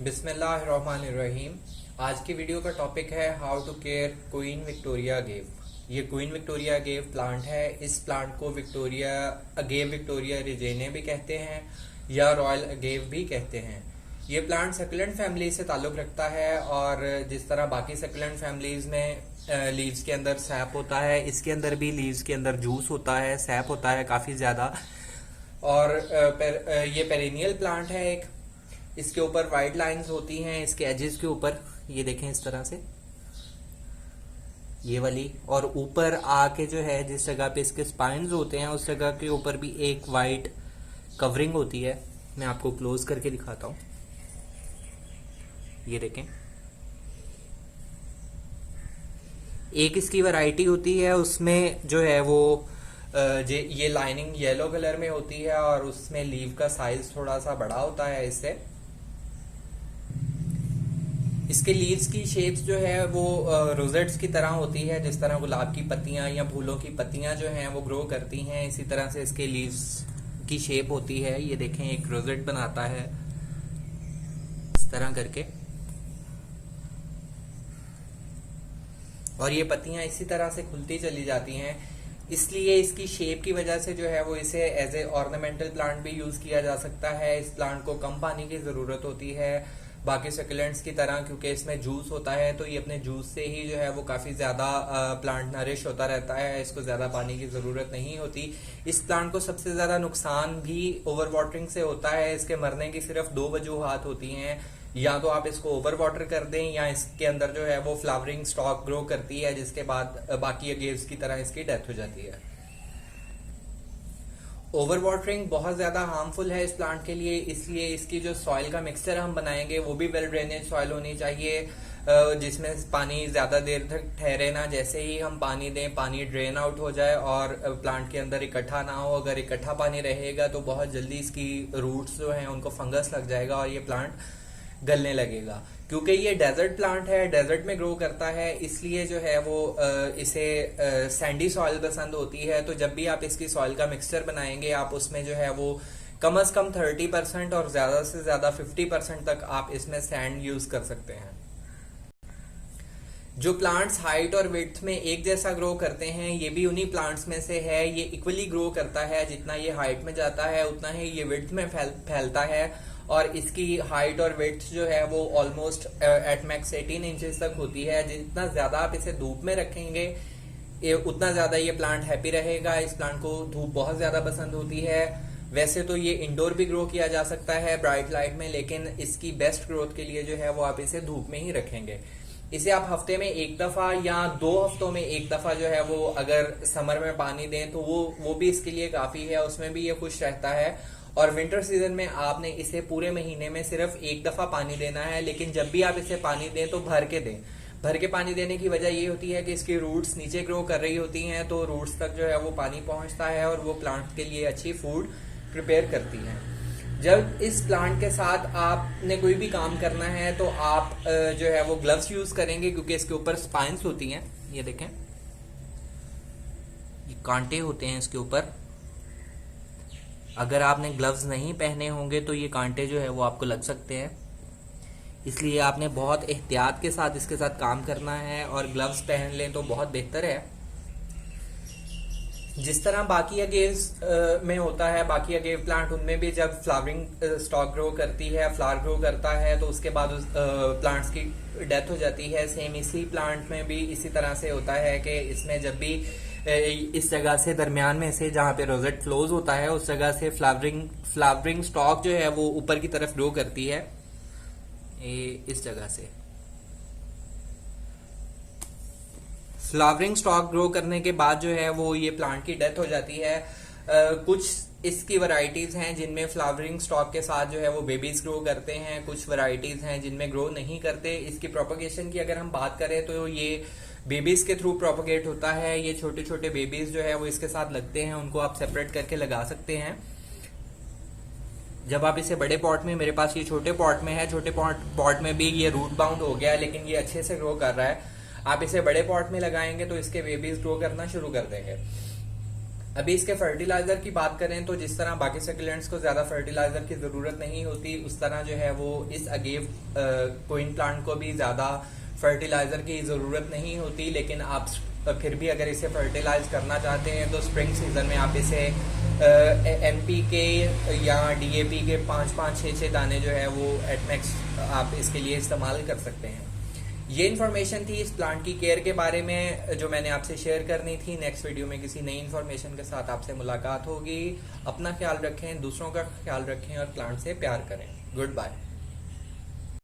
बिस्मिल्लाहिर्रहमानिर्रहीम। आज की वीडियो का टॉपिक है how to care Queen Victoria agave. ये क्वीन विक्टोरिया गेव प्लांट है। इस प्लांट को गेव विक्टोरिया रिजेने भी कहते हैं या रॉयल गेव भी कहते हैं। ये प्लांट सक्यूलेंट फैमिली से ताल्लुक रखता है और जिस तरह बाकी सक्यूलेंट फैमिलीज में लीव्स के अंदर सैप होता है, इसके अंदर भी लीव्स के अंदर जूस होता है, सैप होता है काफी ज्यादा। और ये पेरिनियल प्लांट है एक। इसके ऊपर वाइट लाइंस होती हैं इसके एजेस के ऊपर, ये देखें इस तरह से, ये वाली। और ऊपर आके जो है जिस जगह पे इसके स्पाइन्स होते हैं उस जगह के ऊपर भी एक वाइट कवरिंग होती है। मैं आपको क्लोज करके दिखाता हूं, ये देखें। एक इसकी वैरायटी होती है, उसमें जो है वो ये लाइनिंग येलो कलर में होती है और उसमें लीव का साइज थोड़ा सा बड़ा होता है इससे। इसके लीव्स की शेप्स जो है वो रोजेट्स की तरह होती है। जिस तरह गुलाब की पत्तियां या फूलों की पत्तियां जो हैं वो ग्रो करती हैं, इसी तरह से इसके लीव्स की शेप होती है। ये देखें, एक रोजेट बनाता है इस तरह करके, और ये पत्तियां इसी तरह से खुलती चली जाती हैं। इसलिए इसकी शेप की वजह से जो है वो इसे एज ए ऑर्नामेंटल प्लांट भी यूज किया जा सकता है। इस प्लांट को कम पानी की जरूरत होती है बाकी सक्यूलेंट्स की तरह, क्योंकि इसमें जूस होता है, तो ये अपने जूस से ही जो है वो काफी ज्यादा प्लांट नरिश होता रहता है। इसको ज्यादा पानी की जरूरत नहीं होती। इस प्लांट को सबसे ज्यादा नुकसान भी ओवर वाटरिंग से होता है। इसके मरने की सिर्फ दो वजूहात होती हैं, या तो आप इसको ओवर वाटर कर दें या इसके अंदर जो है वो फ्लावरिंग स्टॉक ग्रो करती है, जिसके बाद बाकी गेव्स की तरह इसकी डेथ हो जाती है। ओवर वाटरिंग बहुत ज्यादा हार्मफुल है इस प्लांट के लिए, इसलिए इसकी जो सॉइल का मिक्सचर हम बनाएंगे वो भी वेल ड्रेनेज सॉइल होनी चाहिए, जिसमें पानी ज्यादा देर तक ठहरे ना। जैसे ही हम पानी दें, पानी ड्रेन आउट हो जाए और प्लांट के अंदर इकट्ठा ना हो। अगर इकट्ठा पानी रहेगा तो बहुत जल्दी इसकी रूट्स जो हैं उनको फंगस लग जाएगा और ये प्लांट गलने लगेगा। क्योंकि ये डेजर्ट प्लांट है, डेजर्ट में ग्रो करता है, इसलिए जो है वो इसे सैंडी सॉइल पसंद होती है। तो जब भी आप इसकी सॉइल का मिक्सचर बनाएंगे, आप उसमें जो है वो कम से कम 30% और ज्यादा से ज्यादा 50% तक आप इसमें सैंड यूज कर सकते हैं। जो प्लांट्स हाइट और विड्थ में एक जैसा ग्रो करते हैं, ये भी उन्हीं प्लांट्स में से है। ये इक्वली ग्रो करता है, जितना ये हाइट में जाता है उतना ही ये विड्थ में फैलता है। और इसकी हाइट और विड्थ जो है वो ऑलमोस्ट एट मैक्स 18 इंचेस तक होती है। जितना ज्यादा आप इसे धूप में रखेंगे उतना ज्यादा ये प्लांट हैप्पी रहेगा। इस प्लांट को धूप बहुत ज्यादा पसंद होती है। वैसे तो ये इंडोर भी ग्रो किया जा सकता है ब्राइट लाइट में, लेकिन इसकी बेस्ट ग्रोथ के लिए जो है वो आप इसे धूप में ही रखेंगे। इसे आप हफ्ते में एक दफा या 2 हफ्तों में एक दफा जो है वो अगर समर में पानी दें तो वो भी इसके लिए काफी है, उसमें भी ये खुश रहता है। और विंटर सीजन में आपने इसे पूरे महीने में सिर्फ एक दफा पानी देना है, लेकिन जब भी आप इसे पानी दें तो भर के दें। भर के पानी देने की वजह ये होती है कि इसकी रूट्स नीचे ग्रो कर रही होती हैं, तो रूट्स तक जो है वो पानी पहुंचता है और वो प्लांट के लिए अच्छी फूड प्रिपेयर करती है। जब इस प्लांट के साथ आपने कोई भी काम करना है तो आप जो है वो ग्लव्स यूज करेंगे, क्योंकि इसके ऊपर स्पाइन्स होती हैं। ये देखें, ये कांटे होते हैं इसके ऊपर। अगर आपने ग्लव्स नहीं पहने होंगे तो ये कांटे जो है वो आपको लग सकते हैं, इसलिए आपने बहुत एहतियात के साथ इसके साथ काम करना है और ग्लव्स पहन लें तो बहुत बेहतर है। जिस तरह बाकी अगेव्स में होता है, बाकी अगेव प्लांट उनमें भी जब फ्लावरिंग स्टॉक ग्रो करती है, फ्लावर ग्रो करता है, तो उसके बाद उस प्लांट्स की डेथ हो जाती है। सेम इसी प्लांट में भी इसी तरह से होता है कि इसमें जब भी इस जगह से दरमियान में से जहां पे रोजेट फ्लोज होता है उस जगह से फ्लावरिंग स्टॉक जो है वो ऊपर की तरफ ग्रो करती है, इस जगह से फ्लावरिंग स्टॉक ग्रो करने के बाद जो है वो ये प्लांट की डेथ हो जाती है। कुछ इसकी वैरायटीज हैं जिनमें फ्लावरिंग स्टॉक के साथ जो है वो बेबीज ग्रो करते हैं, कुछ वैरायटीज हैं जिनमें ग्रो नहीं करते। इसकी प्रोपगेशन की अगर हम बात करें तो ये बेबीज के थ्रू प्रोपगेट होता है। ये छोटे छोटे बेबीज जो है वो इसके साथ लगते हैं, उनको आप सेपरेट करके लगा सकते हैं। जब आप इसे बड़े पॉट में, मेरे पास ये छोटे पॉट में है, छोटे पॉट में भी ये रूट बाउंड हो गया है लेकिन ये अच्छे से ग्रो कर रहा है। आप इसे बड़े पॉट में लगाएंगे तो इसके बेबीज ग्रो करना शुरू कर देंगे। अभी इसके फर्टिलाइजर की बात करें तो जिस तरह बाकी सकुलेंट्स को ज्यादा फर्टिलाइजर की जरूरत नहीं होती, उस तरह जो है वो इस अगेव क्वीन प्लांट को भी ज्यादा फर्टिलाइजर की जरूरत नहीं होती। लेकिन आप फिर भी अगर इसे फर्टिलाइज करना चाहते हैं तो स्प्रिंग सीजन में आप इसे NPK या DAP के 5-5, 6-6 दाने जो है वो एटमैक्स आप इसके लिए इस्तेमाल कर सकते हैं। ये इन्फॉर्मेशन थी इस प्लांट की केयर के बारे में जो मैंने आपसे शेयर करनी थी। नेक्स्ट वीडियो में किसी नई इन्फॉर्मेशन के साथ आपसे मुलाकात होगी। अपना ख्याल रखें, दूसरों का ख्याल रखें और प्लांट से प्यार करें। Good bye.